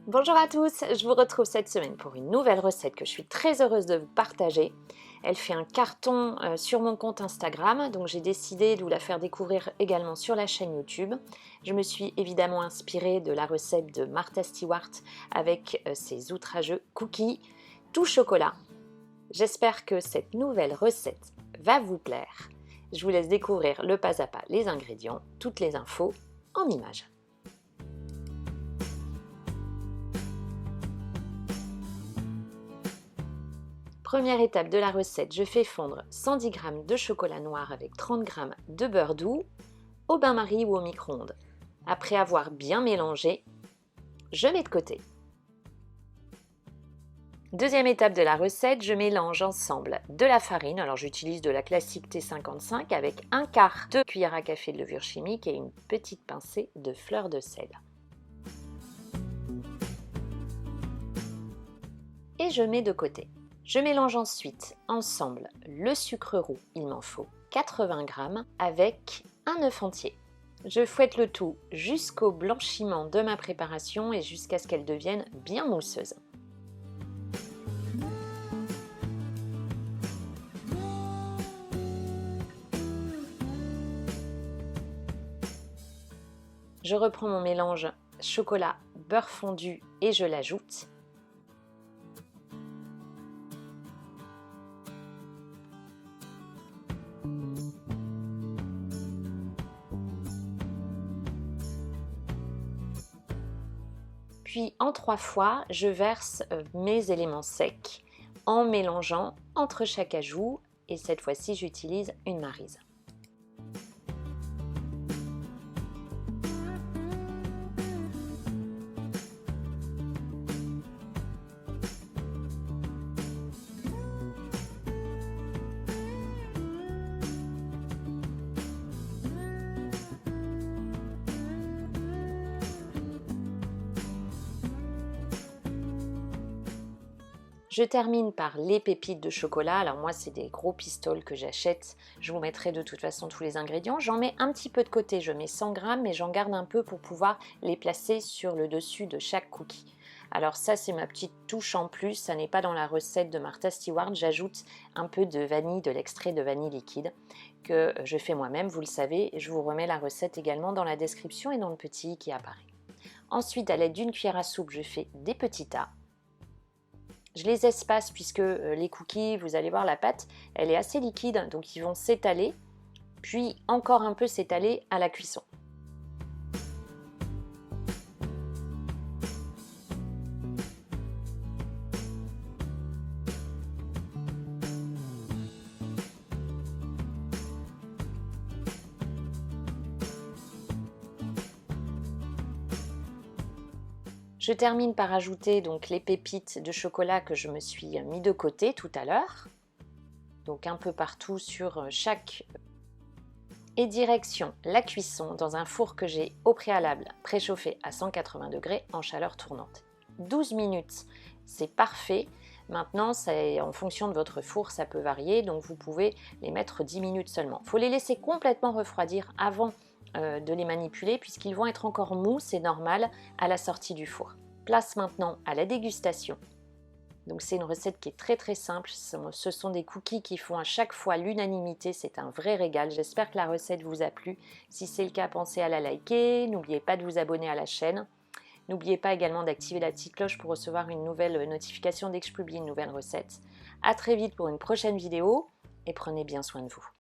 Bonjour à tous, je vous retrouve cette semaine pour une nouvelle recette que je suis très heureuse de vous partager. Elle fait un carton sur mon compte Instagram, donc j'ai décidé de vous la faire découvrir également sur la chaîne YouTube. Je me suis évidemment inspirée de la recette de Martha Stewart avec ses outrageux cookies tout chocolat. J'espère que cette nouvelle recette va vous plaire. Je vous laisse découvrir le pas à pas les ingrédients, toutes les infos en images. Première étape de la recette, je fais fondre 110 g de chocolat noir avec 30 g de beurre doux au bain-marie ou au micro-ondes. Après avoir bien mélangé, je mets de côté. Deuxième étape de la recette, je mélange ensemble de la farine, alors j'utilise de la classique T55 avec un quart de cuillère à café de levure chimique et une petite pincée de fleur de sel. Et je mets de côté. Je mélange ensuite ensemble le sucre roux, il m'en faut 80 g, avec un œuf entier. Je fouette le tout jusqu'au blanchiment de ma préparation et jusqu'à ce qu'elle devienne bien mousseuse. Je reprends mon mélange chocolat, beurre fondu et je l'ajoute. Puis en 3 fois, je verse mes éléments secs en mélangeant entre chaque ajout et cette fois-ci j'utilise une maryse. Je termine par les pépites de chocolat. Alors moi, c'est des gros pistoles que j'achète. Je vous mettrai de toute façon tous les ingrédients. J'en mets un petit peu de côté. Je mets 100 g, mais j'en garde un peu pour pouvoir les placer sur le dessus de chaque cookie. Alors ça, c'est ma petite touche en plus. Ça n'est pas dans la recette de Martha Stewart. J'ajoute un peu de vanille, de l'extrait de vanille liquide que je fais moi-même, vous le savez. Je vous remets la recette également dans la description et dans le petit i qui apparaît. Ensuite, à l'aide d'une cuillère à soupe, je fais des petits tas. Je les espace puisque les cookies, vous allez voir la pâte, elle est assez liquide, donc ils vont s'étaler, puis encore un peu s'étaler à la cuisson. Je termine par ajouter donc les pépites de chocolat que je me suis mis de côté tout à l'heure. Donc un peu partout sur chaque. Et direction la cuisson dans un four que j'ai au préalable préchauffé à 180 degrés en chaleur tournante. 12 minutes, c'est parfait. Maintenant, en fonction de votre four, ça peut varier, donc vous pouvez les mettre 10 minutes seulement. Il faut les laisser complètement refroidir avant de les manipuler puisqu'ils vont être encore mous, c'est normal, à la sortie du four. Place maintenant à la dégustation. Donc c'est une recette qui est très simple, ce sont des cookies qui font à chaque fois l'unanimité, c'est un vrai régal. J'espère que la recette vous a plu. Si c'est le cas, pensez à la liker, n'oubliez pas de vous abonner à la chaîne. N'oubliez pas également d'activer la petite cloche pour recevoir une nouvelle notification dès que je publie une nouvelle recette. A très vite pour une prochaine vidéo et prenez bien soin de vous.